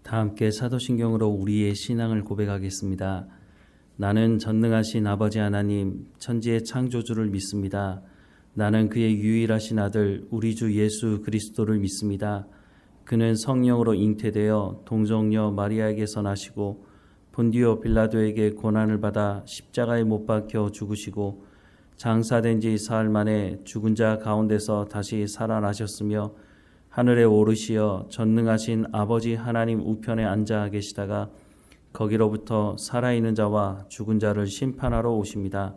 다 함께 사도신경으로 우리의 신앙을 고백하겠습니다. 나는 전능하신 아버지 하나님, 천지의 창조주를 믿습니다. 나는 그의 유일하신 아들, 우리 주 예수 그리스도를 믿습니다. 그는 성령으로 잉태되어 동정녀 마리아에게서 나시고 본디오 빌라도에게 고난을 받아 십자가에 못 박혀 죽으시고 장사된 지 사흘 만에 죽은 자 가운데서 다시 살아나셨으며 하늘에 오르시어 전능하신 아버지 하나님 우편에 앉아 계시다가 거기로부터 살아있는 자와 죽은 자를 심판하러 오십니다.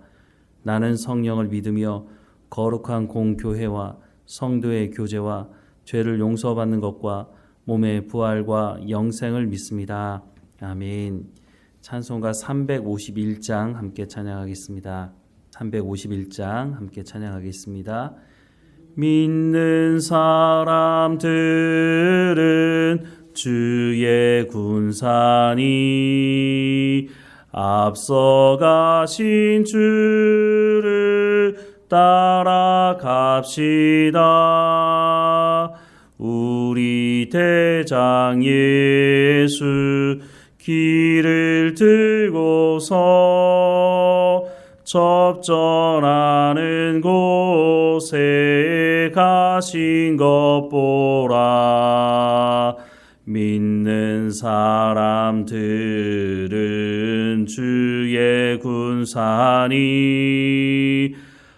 나는 성령을 믿으며 거룩한 공교회와 성도의 교제와 죄를 용서받는 것과 몸의 부활과 영생을 믿습니다. 아멘. 찬송가 351장 함께 찬양하겠습니다. 351장 함께 찬양하겠습니다. 믿는 사람들은 주의 군사니 앞서가신 주를 따라갑시다. 우리 대장 예수 길을 들고서 접전하는 곳에 가신 것 보라. 믿는 사람들은 주의 군사니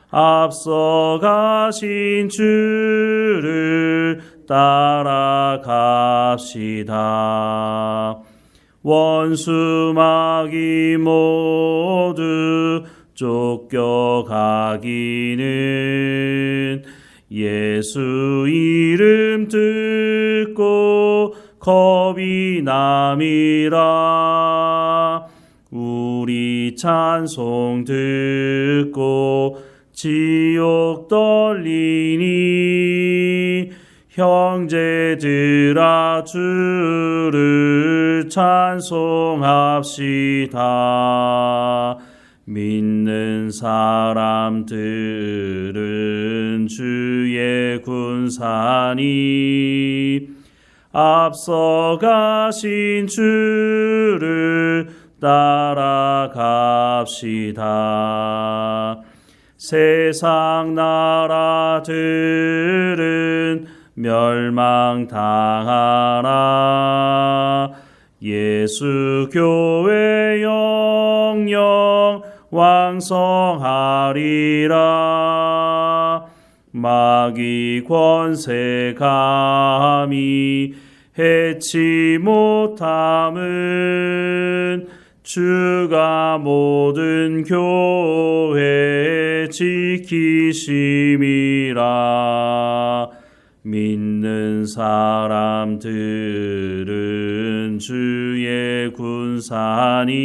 앞서가신 주를 따라갑시다. 원수 마귀 모두 쫓겨가기는 예수 이름 듣고 겁이 남이라. 우리 찬송 듣고 지옥 떨리니 형제들아 주를 찬송합시다. 믿는 사람들은 주의 군사니 앞서가신 주를 따라갑시다. 세상 나라들은 멸망당하나 예수 교회 영영 왕성하리라. 마귀 권세 감히 해치 못함은 주가 모든 교회 지키심이라. 믿는 사람들은 주의 군사니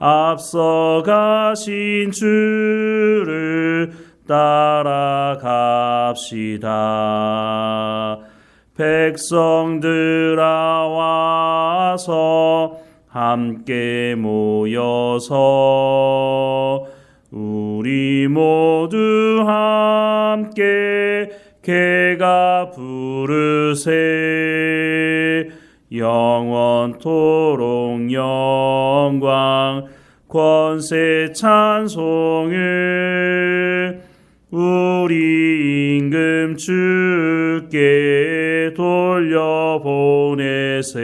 앞서가신 주를 따라갑시다. 백성들아 와서 함께 모여서 우리 모두 함께 개가 부르세. 영원토록 영광 권세 찬송을 우리 임금 주께 돌려보내세.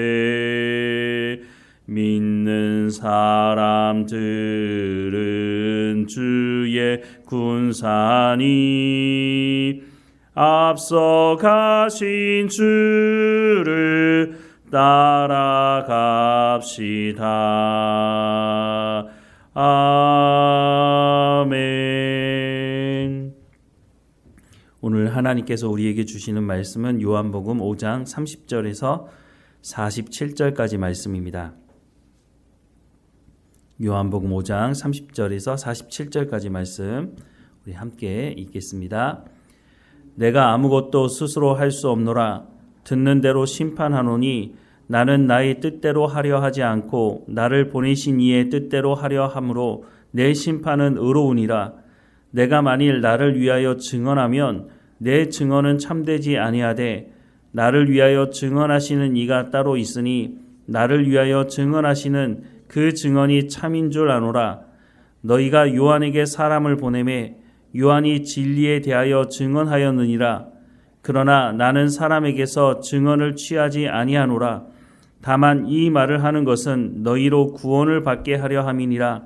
믿는 사람들은 주의 군사니 앞서가신 주를 따라갑시다. 아멘. 오늘 하나님께서 우리에게 주시는 말씀은 요한복음 5장 30절에서 47절까지 말씀입니다. 요한복음 5장 30절에서 47절까지 말씀 우리 함께 읽겠습니다. 내가 아무것도 스스로 할 수 없노라. 듣는 대로 심판하노니 나는 나의 뜻대로 하려 하지 않고 나를 보내신 이의 뜻대로 하려 함으로 내 심판은 의로우니라. 내가 만일 나를 위하여 증언하면 내 증언은 참되지 아니하되 나를 위하여 증언하시는 이가 따로 있으니 나를 위하여 증언하시는 그 증언이 참인 줄 아노라. 너희가 요한에게 사람을 보내매 요한이 진리에 대하여 증언하였느니라. 그러나 나는 사람에게서 증언을 취하지 아니하노라. 다만 이 말을 하는 것은 너희로 구원을 받게 하려 함이니라.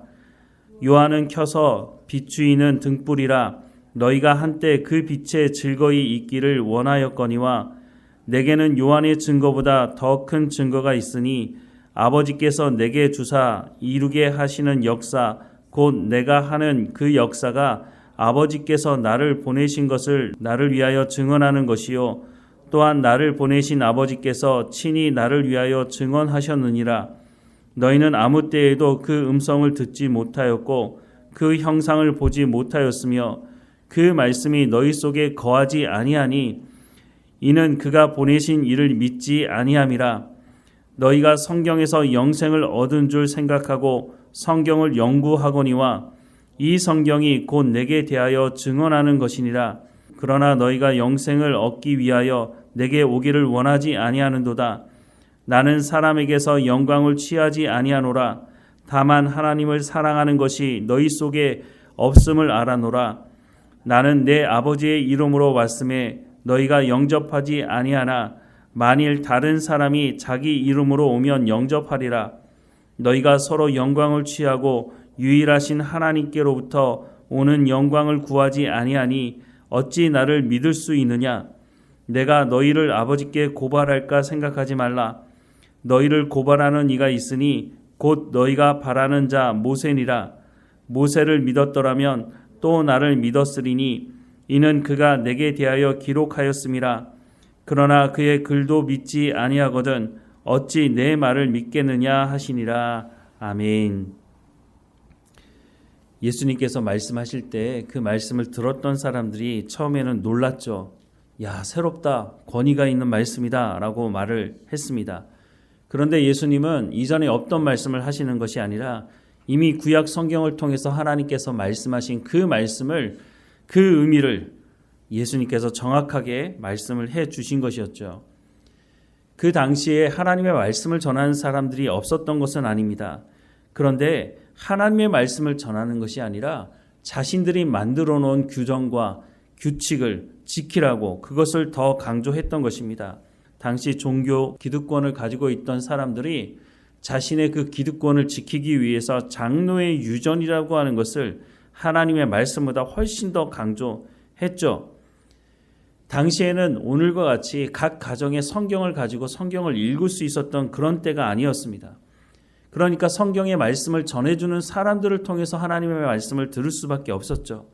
요한은 켜서 비추이는 등불이라. 너희가 한때 그 빛에 즐거이 있기를 원하였거니와 내게는 요한의 증거보다 더 큰 증거가 있으니 아버지께서 내게 주사 이루게 하시는 역사 곧 내가 하는 그 역사가 아버지께서 나를 보내신 것을 나를 위하여 증언하는 것이요 또한 나를 보내신 아버지께서 친히 나를 위하여 증언하셨느니라. 너희는 아무 때에도 그 음성을 듣지 못하였고 그 형상을 보지 못하였으며 그 말씀이 너희 속에 거하지 아니하니 이는 그가 보내신 이를 믿지 아니함이라. 너희가 성경에서 영생을 얻은 줄 생각하고 성경을 연구하거니와 이 성경이 곧 내게 대하여 증언하는 것이니라. 그러나 너희가 영생을 얻기 위하여 내게 오기를 원하지 아니하는도다. 나는 사람에게서 영광을 취하지 아니하노라. 다만 하나님을 사랑하는 것이 너희 속에 없음을 알아노라. 나는 내 아버지의 이름으로 왔음에 너희가 영접하지 아니하나 만일 다른 사람이 자기 이름으로 오면 영접하리라. 너희가 서로 영광을 취하고 유일하신 하나님께로부터 오는 영광을 구하지 아니하니 어찌 나를 믿을 수 있느냐? 내가 너희를 아버지께 고발할까 생각하지 말라. 너희를 고발하는 이가 있으니 곧 너희가 바라는 자 모세니라. 모세를 믿었더라면 또 나를 믿었으리니 이는 그가 내게 대하여 기록하였음이라. 그러나 그의 글도 믿지 아니하거든 어찌 내 말을 믿겠느냐 하시니라. 아멘. 예수님께서 말씀하실 때 그 말씀을 들었던 사람들이 처음에는 놀랐죠. 야, 새롭다. 권위가 있는 말씀이다. 라고 말을 했습니다. 그런데 예수님은 이전에 없던 말씀을 하시는 것이 아니라 이미 구약 성경을 통해서 하나님께서 말씀하신 그 말씀을 그 의미를 예수님께서 정확하게 말씀을 해 주신 것이었죠. 그 당시에 하나님의 말씀을 전하는 사람들이 없었던 것은 아닙니다. 그런데 하나님의 말씀을 전하는 것이 아니라 자신들이 만들어 놓은 규정과 규칙을 지키라고 그것을 더 강조했던 것입니다. 당시 종교 기득권을 가지고 있던 사람들이 자신의 그 기득권을 지키기 위해서 장로의 유전이라고 하는 것을 하나님의 말씀보다 훨씬 더 강조했죠. 당시에는 오늘과 같이 각 가정에 성경을 가지고 성경을 읽을 수 있었던 그런 때가 아니었습니다. 그러니까 성경의 말씀을 전해주는 사람들을 통해서 하나님의 말씀을 들을 수밖에 없었죠.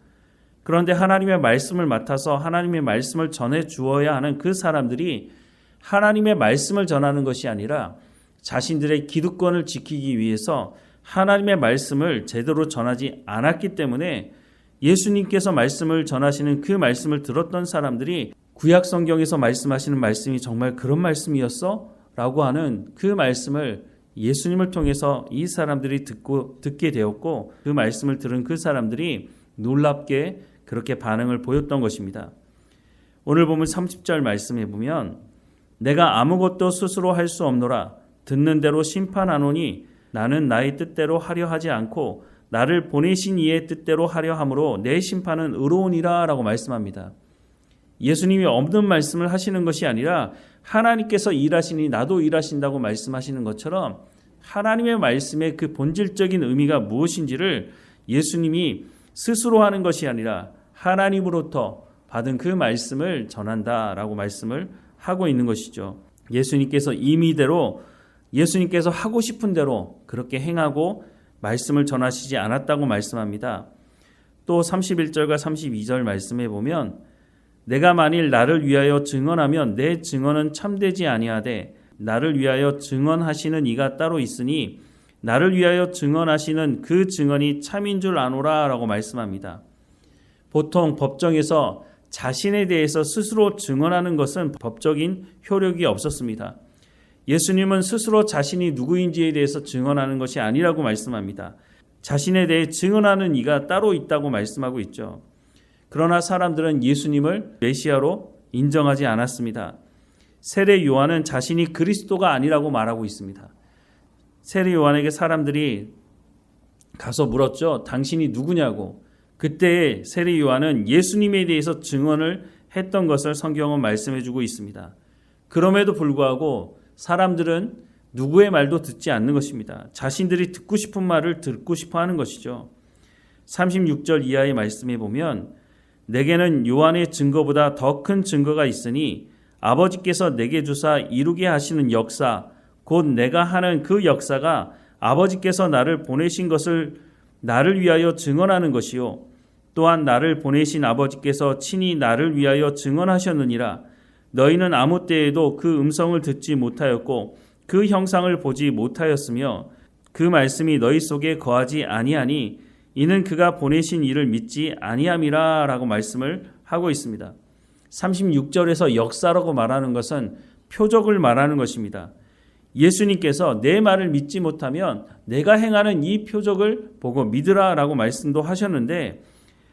그런데 하나님의 말씀을 맡아서 하나님의 말씀을 전해 주어야 하는 그 사람들이 하나님의 말씀을 전하는 것이 아니라 자신들의 기득권을 지키기 위해서 하나님의 말씀을 제대로 전하지 않았기 때문에 예수님께서 말씀을 전하시는 그 말씀을 들었던 사람들이 구약 성경에서 말씀하시는 말씀이 정말 그런 말씀이었어? 라고 하는 그 말씀을 예수님을 통해서 이 사람들이 듣게 되었고 그 말씀을 들은 그 사람들이 놀랍게 그렇게 반응을 보였던 것입니다. 오늘 보면 30절 말씀에 보면 내가 아무것도 스스로 할 수 없노라. 듣는 대로 심판하노니 나는 나의 뜻대로 하려 하지 않고 나를 보내신 이의 뜻대로 하려 함으로 내 심판은 의로우니라 라고 말씀합니다. 예수님이 없는 말씀을 하시는 것이 아니라 하나님께서 일하시니 나도 일하신다고 말씀하시는 것처럼 하나님의 말씀의 그 본질적인 의미가 무엇인지를 예수님이 스스로 하는 것이 아니라 하나님으로부터 받은 그 말씀을 전한다라고 말씀을 하고 있는 것이죠. 예수님께서 임의대로 예수님께서 하고 싶은 대로 그렇게 행하고 말씀을 전하시지 않았다고 말씀합니다. 또 31절과 32절 말씀에 보면 내가 만일 나를 위하여 증언하면 내 증언은 참되지 아니하되 나를 위하여 증언하시는 이가 따로 있으니 나를 위하여 증언하시는 그 증언이 참인 줄 아노라 라고 말씀합니다. 보통 법정에서 자신에 대해서 스스로 증언하는 것은 법적인 효력이 없었습니다. 예수님은 스스로 자신이 누구인지에 대해서 증언하는 것이 아니라고 말씀합니다. 자신에 대해 증언하는 이가 따로 있다고 말씀하고 있죠. 그러나 사람들은 예수님을 메시아로 인정하지 않았습니다. 세례 요한은 자신이 그리스도가 아니라고 말하고 있습니다. 세례 요한에게 사람들이 가서 물었죠. 당신이 누구냐고. 그때 세례 요한은 예수님에 대해서 증언을 했던 것을 성경은 말씀해 주고 있습니다. 그럼에도 불구하고 사람들은 누구의 말도 듣지 않는 것입니다. 자신들이 듣고 싶은 말을 듣고 싶어 하는 것이죠. 36절 이하의 말씀에 보면 내게는 요한의 증거보다 더 큰 증거가 있으니 아버지께서 내게 주사 이루게 하시는 역사 곧 내가 하는 그 역사가 아버지께서 나를 보내신 것을 나를 위하여 증언하는 것이요 또한 나를 보내신 아버지께서 친히 나를 위하여 증언하셨느니라. 너희는 아무 때에도 그 음성을 듣지 못하였고 그 형상을 보지 못하였으며 그 말씀이 너희 속에 거하지 아니하니 이는 그가 보내신 이를 믿지 아니함이라 라고 말씀을 하고 있습니다. 36절에서 역사라고 말하는 것은 표적을 말하는 것입니다. 예수님께서 내 말을 믿지 못하면 내가 행하는 이 표적을 보고 믿으라 라고 말씀도 하셨는데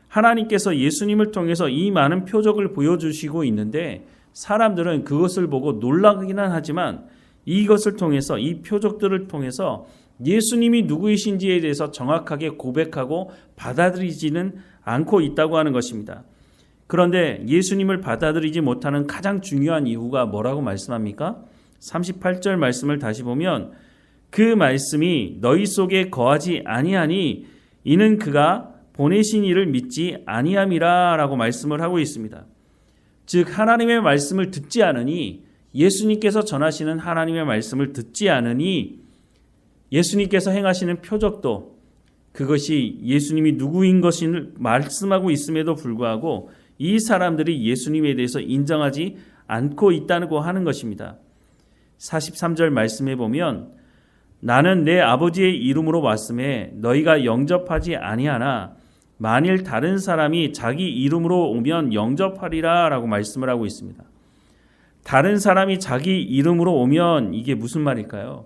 하나님께서 예수님을 통해서 이 많은 표적을 보여주시고 있는데 사람들은 그것을 보고 놀라기는 하지만 이것을 통해서 이 표적들을 통해서 예수님이 누구이신지에 대해서 정확하게 고백하고 받아들이지는 않고 있다고 하는 것입니다. 그런데 예수님을 받아들이지 못하는 가장 중요한 이유가 뭐라고 말씀합니까? 38절 말씀을 다시 보면 그 말씀이 너희 속에 거하지 아니하니 이는 그가 보내신 이를 믿지 아니함이라 라고 말씀을 하고 있습니다. 즉 하나님의 말씀을 듣지 않으니 예수님께서 전하시는 하나님의 말씀을 듣지 않으니 예수님께서 행하시는 표적도 그것이 예수님이 누구인 것을 말씀하고 있음에도 불구하고 이 사람들이 예수님에 대해서 인정하지 않고 있다고 하는 것입니다. 43절 말씀에 보면 나는 내 아버지의 이름으로 왔음에 너희가 영접하지 아니하나 만일 다른 사람이 자기 이름으로 오면 영접하리라 라고 말씀을 하고 있습니다. 다른 사람이 자기 이름으로 오면 이게 무슨 말일까요?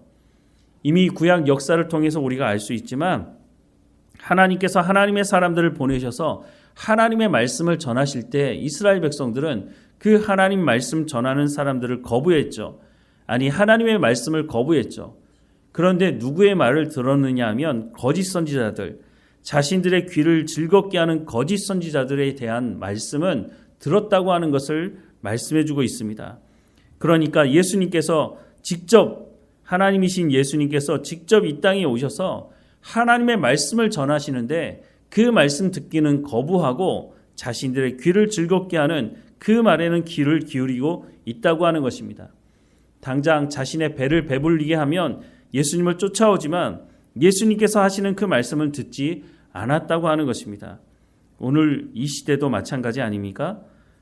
이미 구약 역사를 통해서 우리가 알 수 있지만 하나님께서 하나님의 사람들을 보내셔서 하나님의 말씀을 전하실 때 이스라엘 백성들은 그 하나님 말씀 전하는 사람들을 거부했죠. 아니 하나님의 말씀을 거부했죠. 그런데 누구의 말을 들었느냐 하면 거짓 선지자들, 자신들의 귀를 즐겁게 하는 거짓 선지자들에 대한 말씀은 들었다고 하는 것을 말씀해 주고 있습니다. 그러니까 예수님께서 직접 하나님이신 예수님께서 직접 이 땅에 오셔서 하나님의 말씀을 전하시는데 그 말씀 듣기는 거부하고 자신들의 귀를 즐겁게 하는 그 말에는 귀를 기울이고 있다고 하는 것입니다. 당장 자신의 배를 배불리게 하면 예수님을 쫓아오지만 예수님께서 하시는 그 말씀을 듣지 않았다고 하는 것입니다. 오늘 이 시대도 마찬가지 아닙니까?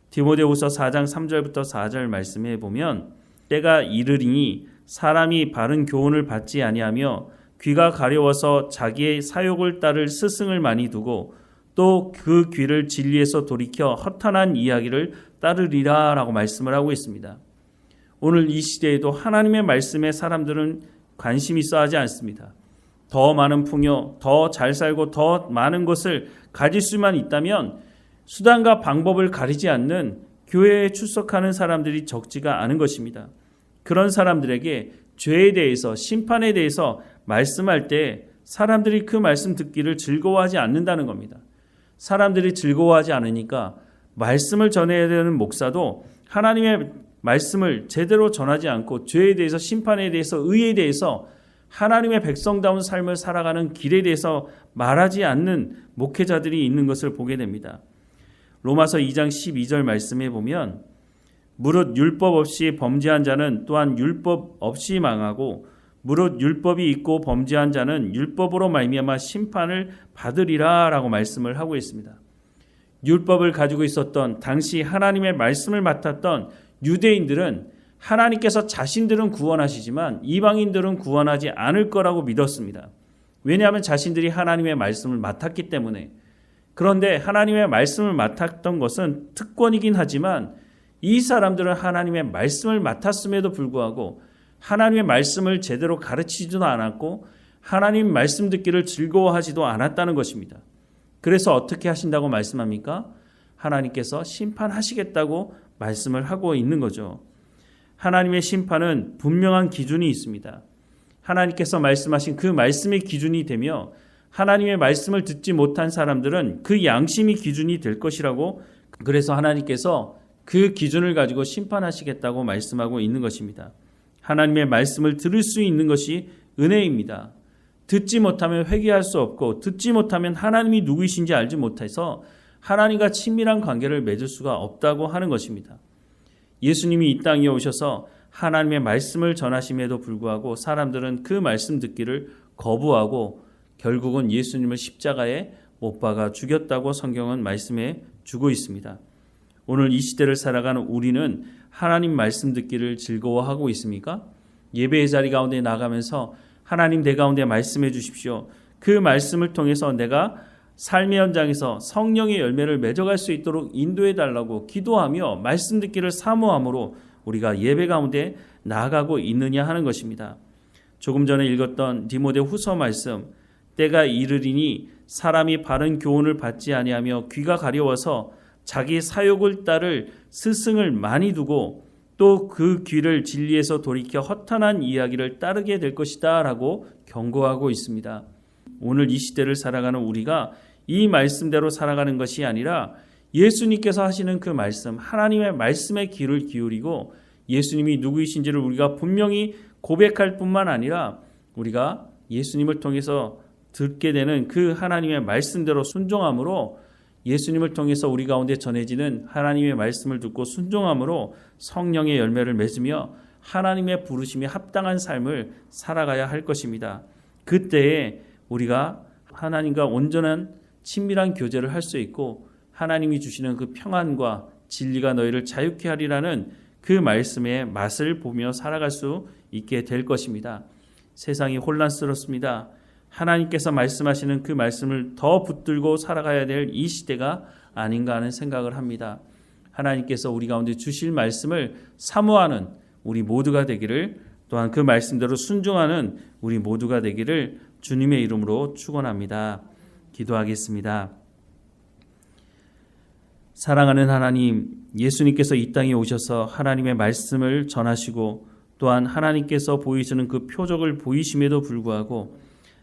디모데후서 4장 3절부터 4절 말씀에 보면 때가 이르리니 사람이 바른 교훈을 받지 아니하며 귀가 가려워서 자기의 사욕을 따를 스승을 많이 두고 또 그 귀를 진리에서 돌이켜 허탄한 이야기를 따르리라 라고 말씀을 하고 있습니다. 오늘 이 시대에도 하나님의 말씀에 사람들은 관심이 있어 하지 않습니다. 더 많은 풍요, 더 잘 살고 더 많은 것을 가질 수만 있다면 수단과 방법을 가리지 않는 교회에 출석하는 사람들이 적지가 않은 것입니다. 그런 사람들에게 죄에 대해서 심판에 대해서 말씀할 때 사람들이 그 말씀 듣기를 즐거워하지 않는다는 겁니다. 사람들이 즐거워하지 않으니까 말씀을 전해야 되는 목사도 하나님의 말씀을 제대로 전하지 않고 죄에 대해서 심판에 대해서 의에 대해서 하나님의 백성다운 삶을 살아가는 길에 대해서 말하지 않는 목회자들이 있는 것을 보게 됩니다. 로마서 2장 12절 말씀에 보면 무릇 율법 없이 범죄한 자는 또한 율법 없이 망하고 무릇 율법이 있고 범죄한 자는 율법으로 말미암아 심판을 받으리라 라고 말씀을 하고 있습니다. 율법을 가지고 있었던 당시 하나님의 말씀을 맡았던 유대인들은 하나님께서 자신들은 구원하시지만 이방인들은 구원하지 않을 거라고 믿었습니다. 왜냐하면 자신들이 하나님의 말씀을 맡았기 때문에. 그런데 하나님의 말씀을 맡았던 것은 특권이긴 하지만 이 사람들은 하나님의 말씀을 맡았음에도 불구하고 하나님의 말씀을 제대로 가르치지도 않았고 하나님 말씀 듣기를 즐거워하지도 않았다는 것입니다. 그래서 어떻게 하신다고 말씀합니까? 하나님께서 심판하시겠다고 말씀을 하고 있는 거죠. 하나님의 심판은 분명한 기준이 있습니다. 하나님께서 말씀하신 그 말씀의 기준이 되며 하나님의 말씀을 듣지 못한 사람들은 그 양심이 기준이 될 것이라고, 그래서 하나님께서 그 기준을 가지고 심판하시겠다고 말씀하고 있는 것입니다. 하나님의 말씀을 들을 수 있는 것이 은혜입니다. 듣지 못하면 회개할 수 없고 듣지 못하면 하나님이 누구이신지 알지 못해서 하나님과 친밀한 관계를 맺을 수가 없다고 하는 것입니다. 예수님이 이 땅에 오셔서 하나님의 말씀을 전하심에도 불구하고 사람들은 그 말씀 듣기를 거부하고 결국은 예수님을 십자가에 못 박아 죽였다고 성경은 말씀해 주고 있습니다. 오늘 이 시대를 살아가는 우리는 하나님 말씀 듣기를 즐거워하고 있습니까? 예배의 자리 가운데 나가면서 하나님 내 가운데 말씀해 주십시오. 그 말씀을 통해서 내가 삶의 현장에서 성령의 열매를 맺어갈 수 있도록 인도해 달라고 기도하며 말씀 듣기를 사모함으로 우리가 예배 가운데 나아가고 있느냐 하는 것입니다. 조금 전에 읽었던 디모데후서 말씀, 때가 이르리니 사람이 바른 교훈을 받지 아니하며 귀가 가려워서 자기 사욕을 따를 스승을 많이 두고 또 그 귀를 진리에서 돌이켜 허탄한 이야기를 따르게 될 것이다 라고 경고하고 있습니다. 오늘 이 시대를 살아가는 우리가 이 말씀대로 살아가는 것이 아니라 예수님께서 하시는 그 말씀, 하나님의 말씀에 귀를 기울이고 예수님이 누구이신지를 우리가 분명히 고백할 뿐만 아니라 우리가 예수님을 통해서 듣게 되는 그 하나님의 말씀대로 순종함으로, 예수님을 통해서 우리 가운데 전해지는 하나님의 말씀을 듣고 순종함으로 성령의 열매를 맺으며 하나님의 부르심에 합당한 삶을 살아가야 할 것입니다. 그때에 우리가 하나님과 온전한 친밀한 교제를 할 수 있고 하나님이 주시는 그 평안과 진리가 너희를 자유케 하리라는 그 말씀의 맛을 보며 살아갈 수 있게 될 것입니다. 세상이 혼란스럽습니다. 하나님께서 말씀하시는 그 말씀을 더 붙들고 살아가야 될 이 시대가 아닌가 하는 생각을 합니다. 하나님께서 우리 가운데 주실 말씀을 사모하는 우리 모두가 되기를, 또한 그 말씀대로 순종하는 우리 모두가 되기를 주님의 이름으로 축원합니다. 기도하겠습니다. 사랑하는 하나님, 예수님께서 이 땅에 오셔서 하나님의 말씀을 전하시고 또한 하나님께서 보이시는 그 표적을 보이심에도 불구하고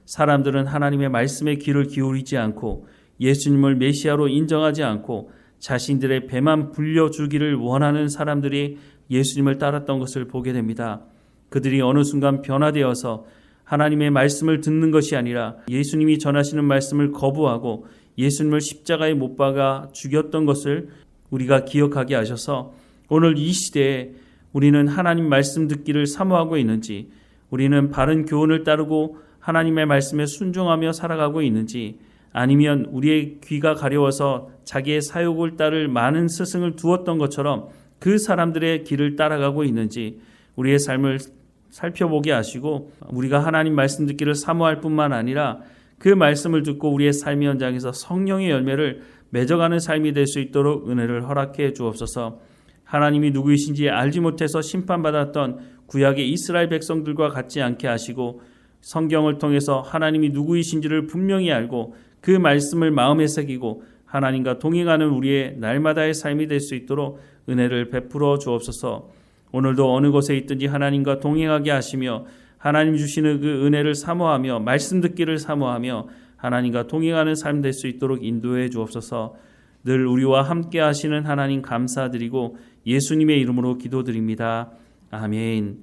사람들은 하나님의 말씀에 귀를 기울이지 않고 예수님을 메시아로 인정하지 않고 자신들의 배만 불려주기를 원하는 사람들이 예수님을 따랐던 것을 보게 됩니다. 그들이 어느 순간 변화되어서 하나님의 말씀을 듣는 것이 아니라 예수님이 전하시는 말씀을 거부하고 예수님을 십자가에 못 박아 죽였던 것을 우리가 기억하게 하셔서 오늘 이 시대에 우리는 하나님 말씀 듣기를 사모하고 있는지, 우리는 바른 교훈을 따르고 하나님의 말씀에 순종하며 살아가고 있는지, 아니면 우리의 귀가 가려워서 자기의 사욕을 따를 많은 스승을 두었던 것처럼 그 사람들의 길을 따라가고 있는지 우리의 삶을 살펴보게 하시고 우리가 하나님 말씀 듣기를 사모할 뿐만 아니라 그 말씀을 듣고 우리의 삶의 현장에서 성령의 열매를 맺어가는 삶이 될 수 있도록 은혜를 허락해 주옵소서. 하나님이 누구이신지 알지 못해서 심판받았던 구약의 이스라엘 백성들과 같지 않게 하시고 성경을 통해서 하나님이 누구이신지를 분명히 알고 그 말씀을 마음에 새기고 하나님과 동행하는 우리의 날마다의 삶이 될 수 있도록 은혜를 베풀어 주옵소서. 오늘도 어느 곳에 있든지 하나님과 동행하게 하시며 하나님 주시는 그 은혜를 사모하며 말씀 듣기를 사모하며 하나님과 동행하는 삶 될 수 있도록 인도해 주옵소서. 늘 우리와 함께 하시는 하나님 감사드리고 예수님의 이름으로 기도드립니다. 아멘.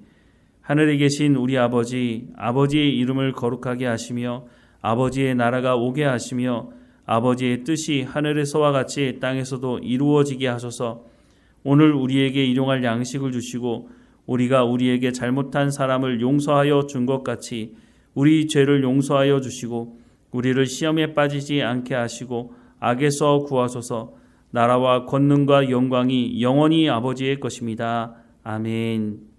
하늘에 계신 우리 아버지, 아버지의 이름을 거룩하게 하시며 아버지의 나라가 오게 하시며 아버지의 뜻이 하늘에서와 같이 땅에서도 이루어지게 하소서. 오늘 우리에게 일용할 양식을 주시고 우리가 우리에게 잘못한 사람을 용서하여 준 것 같이 우리 죄를 용서하여 주시고 우리를 시험에 빠지지 않게 하시고 악에서 구하소서. 나라와 권능과 영광이 영원히 아버지의 것입니다. 아멘.